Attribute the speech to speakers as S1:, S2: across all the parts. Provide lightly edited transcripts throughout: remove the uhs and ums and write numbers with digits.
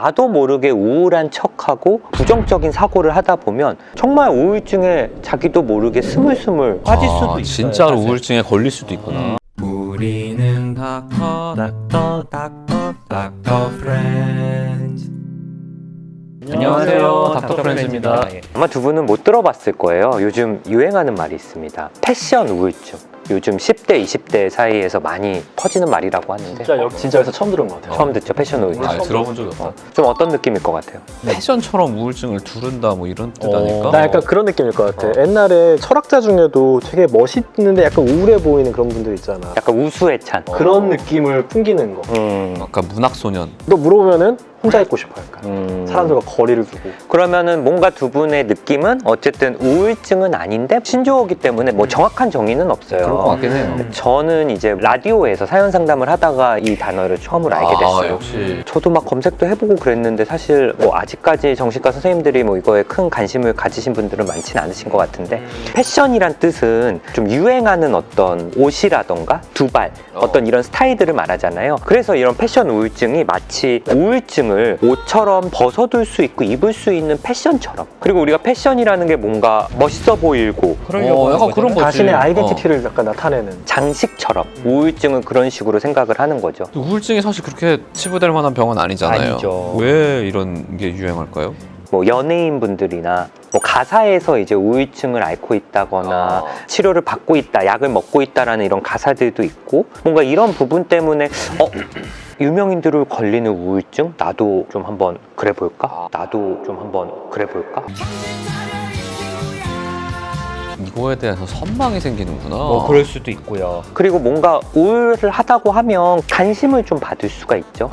S1: 나도 모르게 우울한 척하고 부정적인 사고를 하다 보면 정말 우울증에 자기도 모르게 스물스물 빠질 수도 있어요.
S2: 진짜로
S1: 사실.
S2: 우울증에 걸릴 수도 있구나.
S3: 우리는 닥터 프렌즈.
S2: 안녕하세요, 닥터 프렌즈입니다.
S1: 아마 두 분은 못 들어봤을 거예요. 요즘 유행하는 말이 있습니다. 패션 우울증. 요즘 10대, 20대 사이에서 많이 퍼지는 말이라고 하는데
S4: 진짜 여기서 처음 들은 것 같아요.
S1: 처음 듣죠, 패션 우울증.
S2: 들어본 적이 없다.
S1: 좀 어떤 느낌일 것 같아요?
S2: 패션처럼 우울증을 두른다 뭐 이런 뜻 아닐까?
S4: 나 약간 그런 느낌일 것 같아. 옛날에 철학자 중에도 되게 멋있는데 약간 우울해 보이는 그런 분들 있잖아.
S1: 약간 우수에 찬.
S4: 그런 느낌을 풍기는 거.
S2: 약간 문학소년.
S4: 너 물어보면은 혼자 있고 싶어 약간. 사람들과 거리를 두고.
S1: 그러면은 뭔가 두 분의 느낌은 어쨌든 우울증은 아닌데 신조어기 때문에 뭐 정확한 정의는 없어요.
S2: 그럴 것 같긴 해요.
S1: 저는 이제 라디오에서 사연 상담을 하다가 이 단어를 처음으로 알게 됐어요.
S2: 역시.
S1: 저도 막 검색도 해보고 그랬는데 사실 뭐 아직까지 정신과 선생님들이 뭐 이거에 큰 관심을 가지신 분들은 많지는 않으신 것 같은데 패션이란 뜻은 좀 유행하는 어떤 옷이라던가 두발 어떤 이런 스타일들을 말하잖아요. 그래서 이런 패션 우울증이 마치 우울증을 옷처럼 벗어둘 수 있고 입을 수 있는 패션처럼, 그리고 우리가 패션이라는 게 뭔가 멋있어 보이고
S2: 약간 그런 거지.
S4: 자신의 아이덴티티를 약간 나타내는.
S1: 장식처럼 우울증은 그런 식으로 생각을 하는 거죠.
S2: 우울증이 사실 그렇게 치부될 만한 병은 아니잖아요.
S1: 아니죠.
S2: 왜 이런 게 유행할까요?
S1: 뭐 연예인분들이나 뭐 가사에서 이제 우울증을 앓고 있다거나 치료를 받고 있다, 약을 먹고 있다라는 이런 가사들도 있고, 뭔가 이런 부분 때문에 유명인들을 걸리는 우울증? 나도 좀 한번 그래 볼까? 나도 좀 한번 그래 볼까?
S2: 이거에 대해서 선망이 생기는구나.
S5: 그럴 수도 있고요.
S1: 그리고 뭔가 우울을 하다고 하면 관심을 좀 받을 수가 있죠.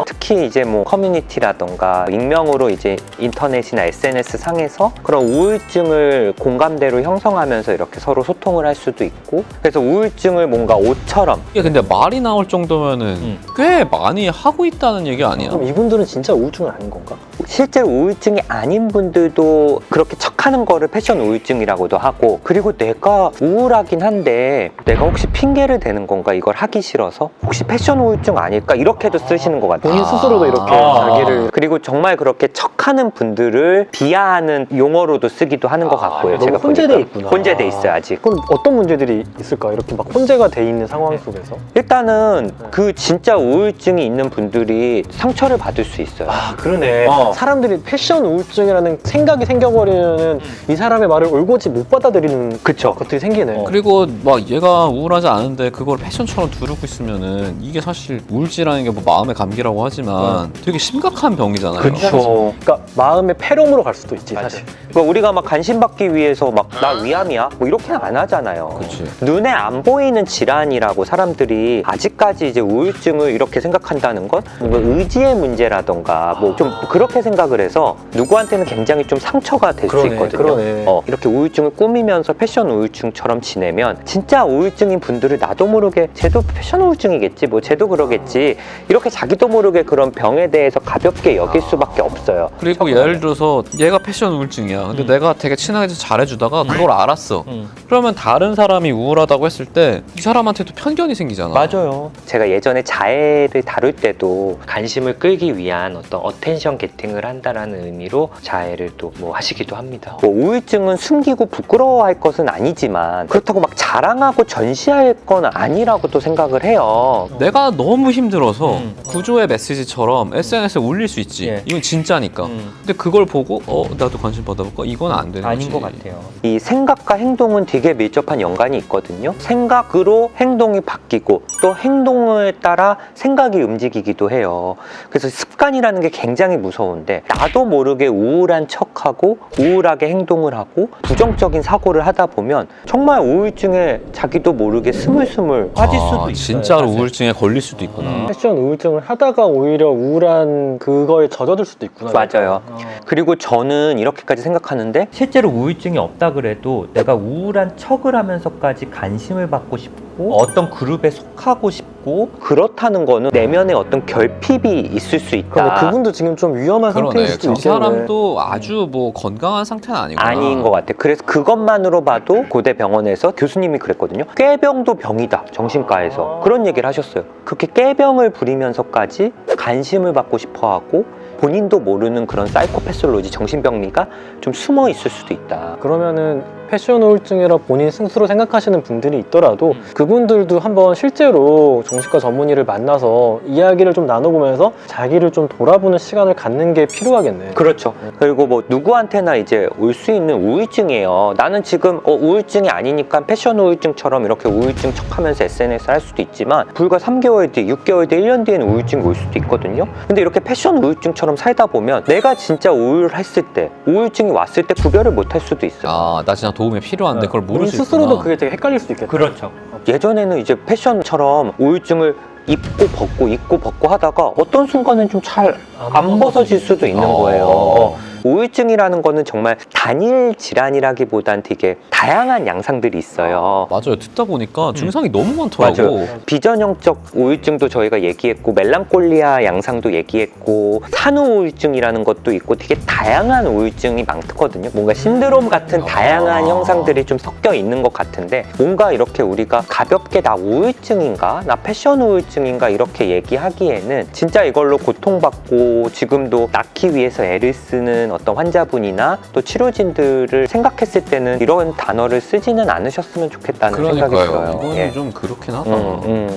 S1: 특히 이제 뭐 커뮤니티라던가 익명으로 이제 인터넷이나 SNS 상에서 그런 우울증을 공감대로 형성하면서 이렇게 서로 소통을 할 수도 있고, 그래서 우울증을 뭔가 옷처럼.
S2: 이게 근데 말이 나올 정도면은 꽤 많이 하고 있다는 얘기 아니야?
S4: 그럼 이분들은 진짜 우울증은 아닌 건가?
S1: 실제로 우울증이 아닌 분들도 그렇게 척하는 거를 패션 우울증이라고도 하고, 그리고 내가 우울하긴 한데 내가 혹시 핑계를 대는 건가, 이걸 하기 싫어서 혹시 패션 우울증 아닐까, 이렇게도 쓰시는 것 같아요.
S4: 본인 스스로도 이렇게 자기를.
S1: 그리고 정말 그렇게 척하는 분들을 비하하는 용어로도 쓰기도 하는 것 같고요.
S4: 너무 혼재돼
S1: 보니까.
S4: 있구나.
S1: 혼재돼 있어요, 아직.
S4: 그럼 어떤 문제들이 있을까? 이렇게 막 혼재가 돼 있는 상황 속에서.
S1: 일단은 그 진짜 우울증이 있는 분들이 상처를 받을 수 있어요.
S4: 그러네. 사람들이 패션 우울증이라는 생각이 생겨버리면은 이 사람의 말을 올곧이 못 받아들이는 것들이 생기네.
S2: 그리고 막 얘가 우울하지 않은데 그걸 패션처럼 두르고 있으면은 이게 사실 우울증이라는 게 뭐 마음의 감기라고 하지만 되게 심각한 병이잖아요.
S1: 그렇죠.
S4: 그러니까 마음의 폐렴으로 갈 수도 있지 사실.
S1: 그러니까 우리가 막 관심받기 위해서 막 나 위암이야? 뭐 이렇게는 안 하잖아요.
S2: 그치.
S1: 눈에 안 보이는 질환이라고 사람들이 아직까지 이제 우울증을 이렇게 생각한다는 건 뭔가 의지의 문제라던가 뭐 좀 그렇게 생각을 해서 누구한테는 굉장히 좀 상처가 될 수 있거든요.
S4: 그러네.
S1: 이렇게 우울증을 꾸미면서 패션 우울증처럼 지내면 진짜 우울증인 분들을 나도 모르게 쟤도 패션 우울증이겠지, 뭐 쟤도 그러겠지, 이렇게 자기도 모르게 그런 병에 대해서 가볍게 여길 수밖에 없어요.
S2: 그리고 예를 들어서 얘가 패션 우울증이야. 근데 내가 되게 친하게 잘해주다가 그걸 알았어. 그러면 다른 사람이 우울하다고 했을 때 이 사람한테도 편견이 생기잖아.
S5: 맞아요.
S1: 제가 예전에 자해를 다룰 때도 관심을 끌기 위한 어떤 어텐션 게팅을 한다라는 의미로 자해를 또 뭐 하시기도 합니다. 뭐 우울증은 숨기고 부끄러워할 것은 아니지만 그렇다고 막 자랑하고 전시할 건 아니라고도 생각을 해요.
S2: 내가 너무 힘들어서 구조의 메시지처럼 SNS에 올릴 수 있지.
S5: 예.
S2: 이건 진짜니까. 근데 그걸 보고 나도 관심 받아볼까? 이건 안 되는
S5: 아닌
S2: 거지.
S5: 것 같아요.
S1: 이 생각과 행동은 되게 밀접한 연관이 있거든요. 생각으로 행동이 바뀌고 또 행동을 따라 생각이 움직이기도 해요. 그래서 습관이라는 게 굉장히 무서운데 나도 모르게 우울한 척하고 우울하게 행동을 하고 부정적인 사고를 하다 보면 정말 우울증에 자기도 모르게 스물스물 빠질 수도 있어요.
S2: 진짜로
S1: 사실.
S2: 우울증에 걸릴 수도 있구나.
S4: 패션 우울증을 하다가 오히려 우울한 그거에 젖어들 수도 있구나.
S1: 맞아요. 그리고 저는 이렇게까지 생각하는데
S5: 실제로 우울증이 없다 그래도 내가 우울한 척을 하면서까지 관심을 받고 싶고
S4: 싶고
S1: 어떤 그룹에 속하고 싶고 그렇다는 거는 내면에 어떤 결핍이 있을 수 있다.
S4: 그러니까 그분도 지금 좀 위험한 상태일
S2: 그러네.
S4: 수도
S2: 저
S4: 있겠네.
S2: 사람도 아주 뭐 건강한 상태는 아니구나.
S1: 아닌 것 같아. 그래서 그것만으로 봐도 고대 병원에서 교수님이 그랬거든요. 꾀병도 병이다. 정신과에서 그런 얘기를 하셨어요. 그렇게 꾀병을 부리면서까지 관심을 받고 싶어하고 본인도 모르는 그런 사이코패솔로지 정신병리가 좀 숨어 있을 수도 있다.
S4: 그러면은 패션 우울증이라 본인 스스로 생각하시는 분들이 있더라도 그분들도 한번 실제로 정신과 전문의를 만나서 이야기를 좀 나눠보면서 자기를 좀 돌아보는 시간을 갖는 게 필요하겠네.
S1: 그렇죠. 그리고 뭐 누구한테나 이제 올 수 있는 우울증이에요. 나는 지금 우울증이 아니니까 패션 우울증처럼 이렇게 우울증 척하면서 SNS 할 수도 있지만 불과 3개월 뒤, 6개월 뒤, 1년 뒤에는 우울증이 올 수도 있거든요. 근데 이렇게 패션 우울증처럼 살다 보면 내가 진짜 우울했을 때, 우울증이 왔을 때 구별을 못 할 수도 있어요.
S2: 아, 나 진짜 도움이 필요한데 그걸 모를
S4: 본인
S2: 수 있구나.
S4: 스스로도 그게 되게 헷갈릴 수도 있겠다.
S1: 그렇죠. 예전에는 이제 패션처럼 우울증을 입고 벗고 하다가 어떤 순간은 좀 잘 안 벗어질 수도 있는 거예요. 우울증이라는 거는 정말 단일 질환이라기보단 되게 다양한 양상들이 있어요.
S2: 맞아요. 듣다 보니까 증상이 너무 많더라고.
S1: 맞아요. 비전형적 우울증도 저희가 얘기했고 멜랑콜리아 양상도 얘기했고 산후 우울증이라는 것도 있고 되게 다양한 우울증이 많거든요. 뭔가 신드롬 같은 다양한 형상들이 좀 섞여 있는 것 같은데 뭔가 이렇게 우리가 가볍게 나 우울증인가? 나 패션 우울증인가? 이렇게 얘기하기에는 진짜 이걸로 고통받고 지금도 낫기 위해서 애를 쓰는 어떤 환자분이나 또 치료진들을 생각했을 때는 이런 단어를 쓰지는 않으셨으면 좋겠다는 생각이 들어요.
S2: 이거는
S1: 예.
S2: 좀 그렇긴 하다.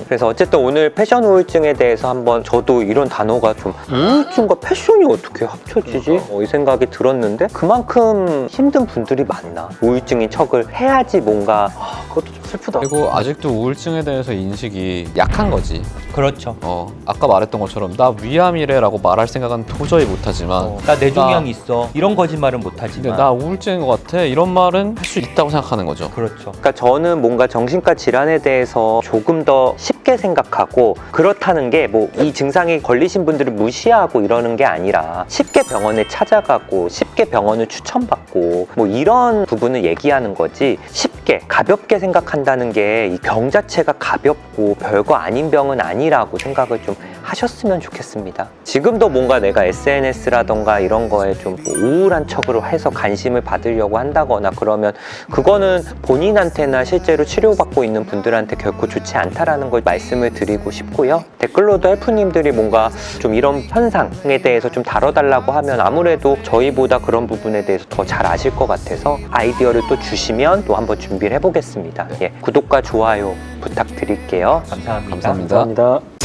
S1: 그래서 어쨌든 오늘 패션 우울증에 대해서 한번 저도 이런 단어가 좀 우울증과 패션이 어떻게 합쳐지지? 이 생각이 들었는데 그만큼 힘든 분들이 많나? 우울증인 척을 해야지 뭔가
S4: 그것도 좀 슬프다.
S2: 그리고 아직도 우울증에 대해서 인식이 약한 거지.
S1: 그렇죠.
S2: 아까 말했던 것처럼 나 위암이래라고 말할 생각은 도저히 못하지만
S1: 나 뇌종양 있어. 이런 거짓말은 못하지만.
S2: 근데 나 우울증인 것 같아 이런 말은 할 수 있다고 생각하는 거죠.
S1: 그렇죠. 그러니까 저는 뭔가 정신과 질환에 대해서 조금 더 쉽게 생각하고 그렇다는 게 뭐 이 증상이 걸리신 분들을 무시하고 이러는 게 아니라 쉽게 병원에 찾아가고 쉽게 병원을 추천받고 뭐 이런 부분을 얘기하는 거지 쉽게 가볍게 생각한다는 게 이 병 자체가 가볍고 별거 아닌 병은 아니라고 생각을 좀 하셨으면 좋겠습니다. 지금도 뭔가 내가 SNS라던가 이런 거에 좀 우울한 척으로 해서 관심을 받으려고 한다거나 그러면 그거는 본인한테나 실제로 치료받고 있는 분들한테 결코 좋지 않다라는 걸 말씀을 드리고 싶고요. 댓글로도 헬프님들이 뭔가 좀 이런 현상에 대해서 좀 다뤄달라고 하면 아무래도 저희보다 그런 부분에 대해서 더 잘 아실 것 같아서 아이디어를 또 주시면 또 한번 준비를 해보겠습니다. 예, 구독과 좋아요 부탁드릴게요. 감사합니다.
S2: 감사합니다.
S4: 감사합니다.